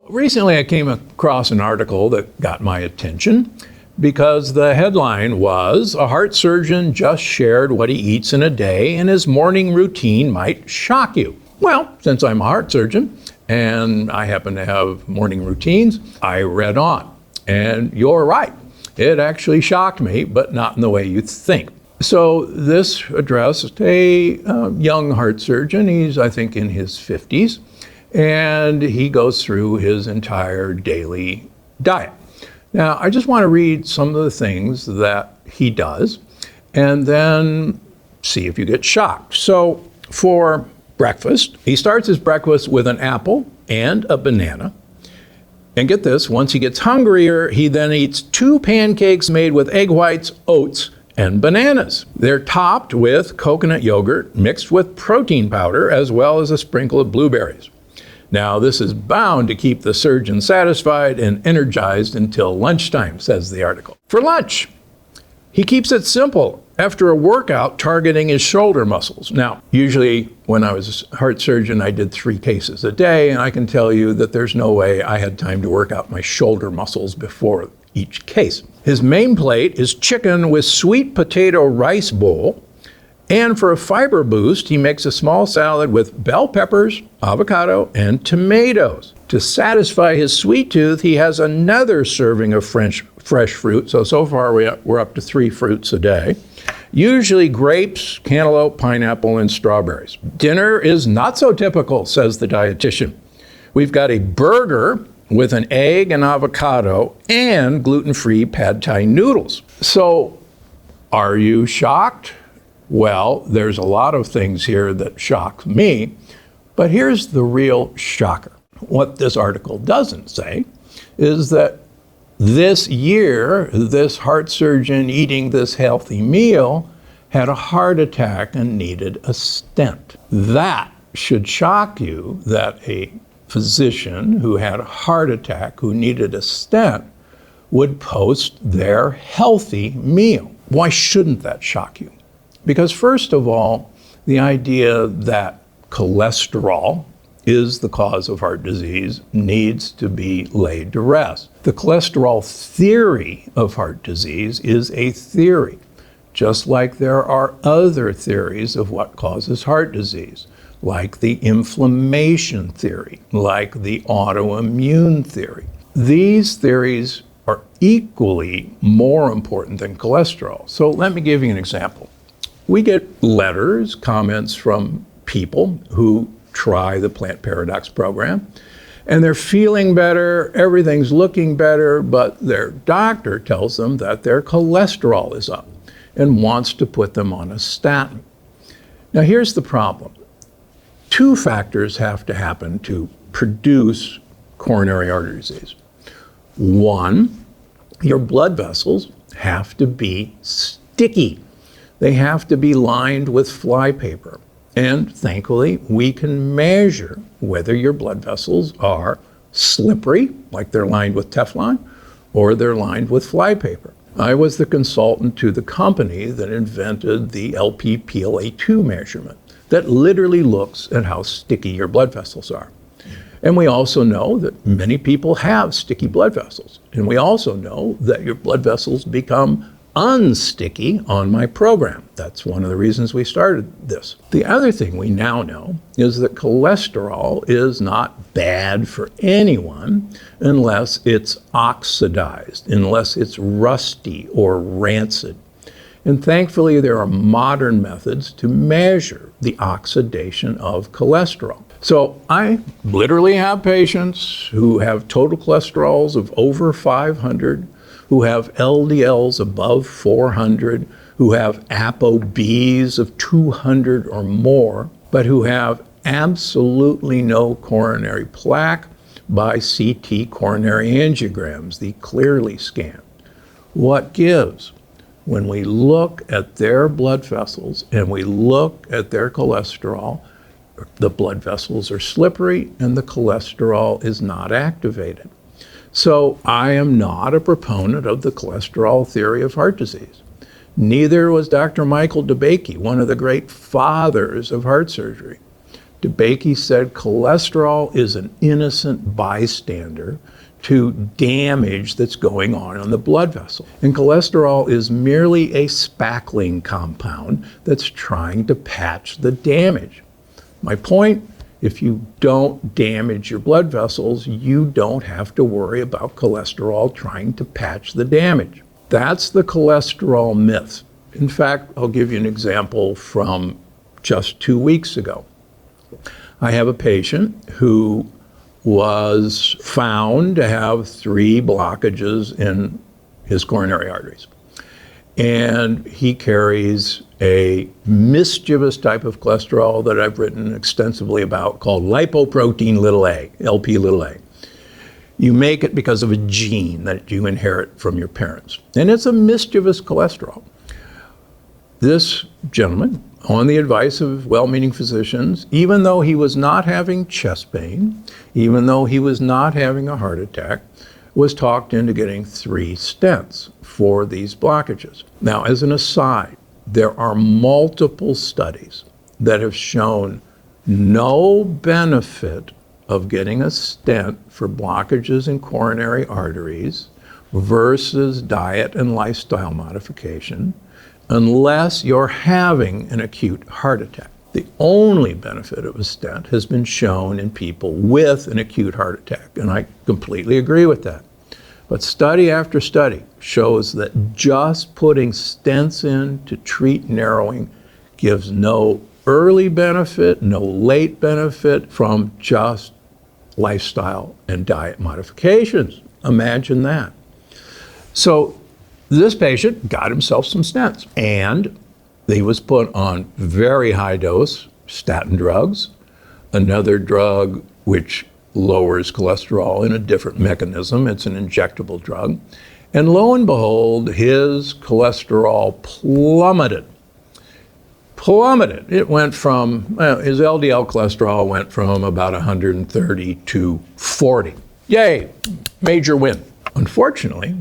Recently I came across an article that got my attention because the headline was, "A heart surgeon just shared what he eats in a day and his morning routine might shock you." Well, since I'm a heart surgeon and I happen to have morning routines, I read on. And you're right. It actually shocked me, but not in the way you think. So this addressed a young heart surgeon. He's, I think, in his 50s. And he goes through his entire daily diet. Now, I just want to read some of the things that he does and then see if you get shocked. So for breakfast, he starts his breakfast with an apple and a banana. And get this, once he gets hungrier, he then eats 2 pancakes made with egg whites, oats, and bananas. They're topped with coconut yogurt mixed with protein powder as well as a sprinkle of blueberries. Now, this is bound to keep the surgeon satisfied and energized until lunchtime, says the article. For lunch, he keeps it simple after a workout targeting his shoulder muscles. Now, usually when I was a heart surgeon, I did 3 cases a day, and I can tell you that there's no way I had time to work out my shoulder muscles before each case. His main plate is chicken with sweet potato rice bowl. And for a fiber boost, he makes a small salad with bell peppers, avocado, and tomatoes. To satisfy his sweet tooth, he has another serving of fresh fruit. So far we're up to 3 fruits a day. Usually grapes, cantaloupe, pineapple, and strawberries. Dinner is not so typical, says the dietitian. We've got a burger with an egg and avocado and gluten-free pad thai noodles. So are you shocked? Well, there's a lot of things here that shock me, but here's the real shocker. What this article doesn't say is that this year, this heart surgeon eating this healthy meal had a heart attack and needed a stent. That should shock you, that a physician who had a heart attack who needed a stent would post their healthy meal. Why shouldn't that shock you? Because first of all, the idea that cholesterol is the cause of heart disease needs to be laid to rest. The cholesterol theory of heart disease is a theory, just like there are other theories of what causes heart disease, like the inflammation theory, like the autoimmune theory. These theories are equally more important than cholesterol. So let me give you an example. We get letters, comments from people who try the Plant Paradox program, and they're feeling better, everything's looking better, but their doctor tells them that their cholesterol is up and wants to put them on a statin. Now here's the problem. 2 factors have to happen to produce coronary artery disease. 1, your blood vessels have to be sticky. They have to be lined with flypaper. And thankfully, we can measure whether your blood vessels are slippery, like they're lined with Teflon, or they're lined with flypaper. I was the consultant to the company that invented the LP-PLA2 measurement that literally looks at how sticky your blood vessels are. And we also know that many people have sticky blood vessels. And we also know that your blood vessels become unsticky on my program. That's one of the reasons we started this. The other thing we now know is that cholesterol is not bad for anyone unless it's oxidized, unless it's rusty or rancid. And thankfully, there are modern methods to measure the oxidation of cholesterol. So I literally have patients who have total cholesterols of over 500, who have LDLs above 400, who have ApoBs of 200 or more, but who have absolutely no coronary plaque by CT coronary angiograms, the clearly scan. What gives? When we look at their blood vessels and we look at their cholesterol, the blood vessels are slippery and the cholesterol is not activated. So I am not a proponent of the cholesterol theory of heart disease. Neither was Dr. Michael DeBakey, one of the great fathers of heart surgery. DeBakey said cholesterol is an innocent bystander to damage that's going on in the blood vessel. And cholesterol is merely a spackling compound that's trying to patch the damage. My point, if you don't damage your blood vessels, you don't have to worry about cholesterol trying to patch the damage. That's the cholesterol myth. In fact, I'll give you an example from just 2 weeks ago. I have a patient who was found to have 3 blockages in his coronary arteries. And he carries a mischievous type of cholesterol that I've written extensively about called lipoprotein little a, LP little a. You make it because of a gene that you inherit from your parents. And it's a mischievous cholesterol. This gentleman, on the advice of well-meaning physicians, even though he was not having chest pain, even though he was not having a heart attack, was talked into getting 3 stents for these blockages. Now, as an aside, there are multiple studies that have shown no benefit of getting a stent for blockages in coronary arteries versus diet and lifestyle modification unless you're having an acute heart attack. The only benefit of a stent has been shown in people with an acute heart attack, and I completely agree with that. But study after study shows that just putting stents in to treat narrowing gives no early benefit, no late benefit from just lifestyle and diet modifications. Imagine that. So this patient got himself some stents, and he was put on very high dose statin drugs, another drug which lowers cholesterol in a different mechanism. It's an injectable drug. And lo and behold, his cholesterol plummeted. It went from, his LDL cholesterol went from about 130 to 40. Yay, major win. Unfortunately,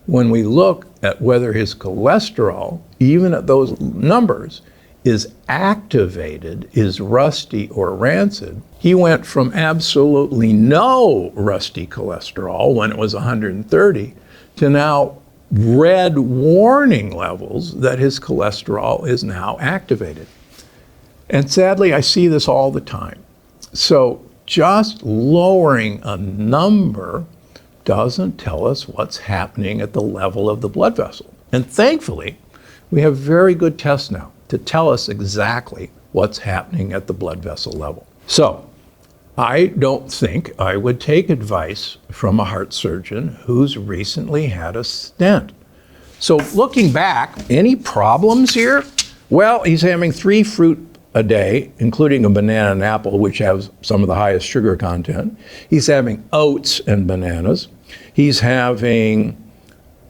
when we look at whether his cholesterol, even at those numbers, is activated, is rusty or rancid, he went from absolutely no rusty cholesterol when it was 130 to now red warning levels that his cholesterol is now activated. And sadly, I see this all the time. So just lowering a number doesn't tell us what's happening at the level of the blood vessel. And thankfully, we have very good tests now to tell us exactly what's happening at the blood vessel level. So I don't think I would take advice from a heart surgeon who's recently had a stent. So looking back, any problems here? Well, he's having 3 fruit a day, including a banana and apple, which have some of the highest sugar content. He's having oats and bananas. He's having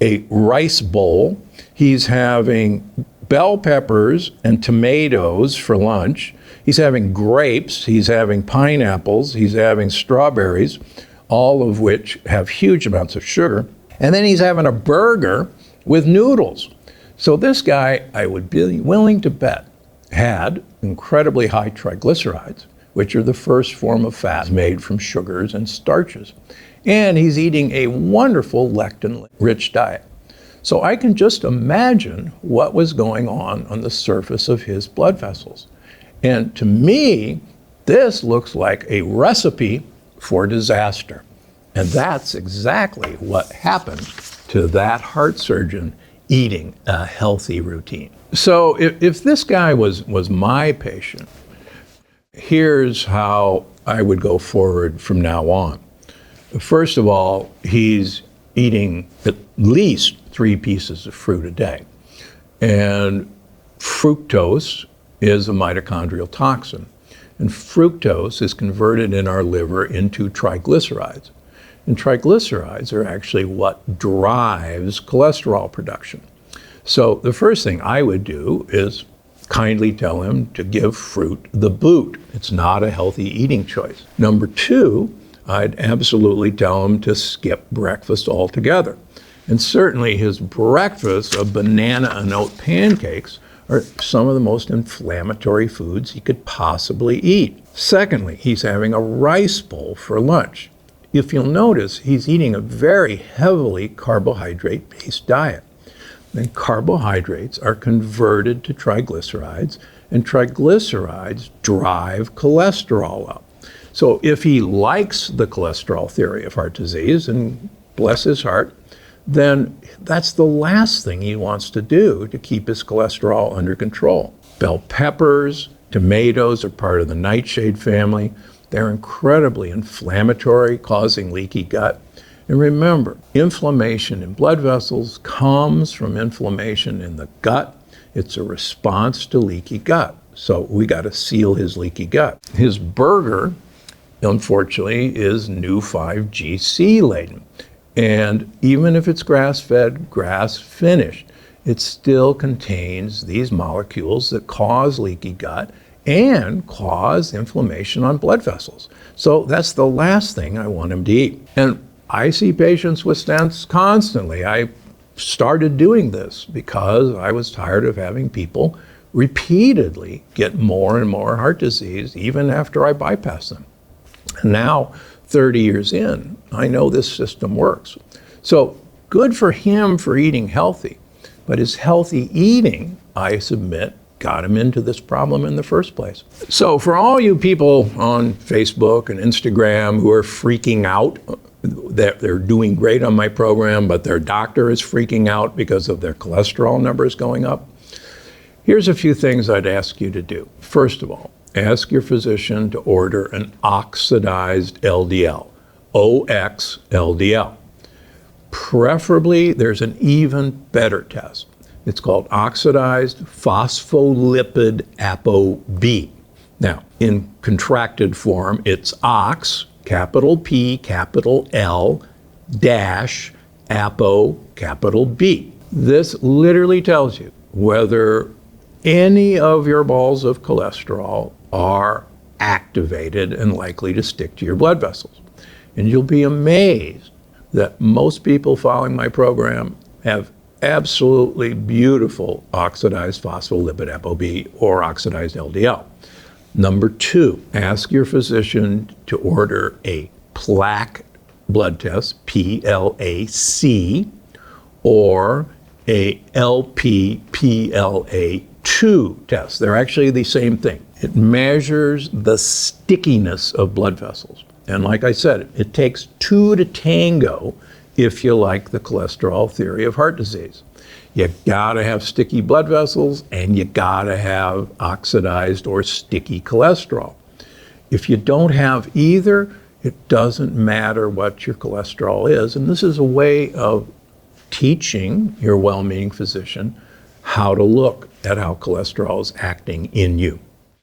a rice bowl. He's having bell peppers and tomatoes for lunch. He's having grapes. He's having pineapples. He's having strawberries, all of which have huge amounts of sugar. And then he's having a burger with noodles. So this guy, I would be willing to bet, had incredibly high triglycerides, which are the first form of fat made from sugars and starches. And he's eating a wonderful lectin-rich diet. So I can just imagine what was going on the surface of his blood vessels. And to me, this looks like a recipe for disaster. And that's exactly what happened to that heart surgeon eating a healthy routine. So if this guy was my patient, here's how I would go forward from now on. First of all, he's eating at least 3 pieces of fruit a day. And fructose is a mitochondrial toxin. And fructose is converted in our liver into triglycerides. And triglycerides are actually what drives cholesterol production. So the first thing I would do is kindly tell him to give fruit the boot. It's not a healthy eating choice. Number 2, I'd absolutely tell him to skip breakfast altogether. And certainly his breakfast of banana and oat pancakes are some of the most inflammatory foods he could possibly eat. Secondly, he's having a rice bowl for lunch. If you'll notice, he's eating a very heavily carbohydrate-based diet. And carbohydrates are converted to triglycerides, and triglycerides drive cholesterol up. So if he likes the cholesterol theory of heart disease, and bless his heart, then that's the last thing he wants to do to keep his cholesterol under control. Bell peppers, tomatoes are part of the nightshade family. They're incredibly inflammatory, causing leaky gut. And remember, inflammation in blood vessels comes from inflammation in the gut. It's a response to leaky gut. So we got to seal his leaky gut. His burger, unfortunately, is new 5GC laden. And even if it's grass-fed, grass-finished, it still contains these molecules that cause leaky gut and cause inflammation on blood vessels. So that's the last thing I want him to eat. And I see patients with stents constantly. I started doing this because I was tired of having people repeatedly get more and more heart disease even after I bypass them. And now, 30 years in, I know this system works. So good for him for eating healthy, but his healthy eating, I submit, got him into this problem in the first place. So for all you people on Facebook and Instagram who are freaking out that they're doing great on my program, but their doctor is freaking out because of their cholesterol numbers going up, here's a few things I'd ask you to do. First of all, ask your physician to order an oxidized LDL, OX-LDL. Preferably, there's an even better test. It's called oxidized phospholipid ApoB. Now, in contracted form, it's OX, capital P, capital L, dash, ApoB. This literally tells you whether any of your balls of cholesterol are activated and likely to stick to your blood vessels. And you'll be amazed that most people following my program have absolutely beautiful oxidized phospholipid ApoB or oxidized LDL. Number two, ask your physician to order a plaque blood test, PLAC, or a LPPLA2 test. They're actually the same thing. It measures the stickiness of blood vessels. And like I said, it takes two to tango if you like the cholesterol theory of heart disease. You gotta have sticky blood vessels and you gotta have oxidized or sticky cholesterol. If you don't have either, it doesn't matter what your cholesterol is. And this is a way of teaching your well-meaning physician how to look at how cholesterol is acting in you.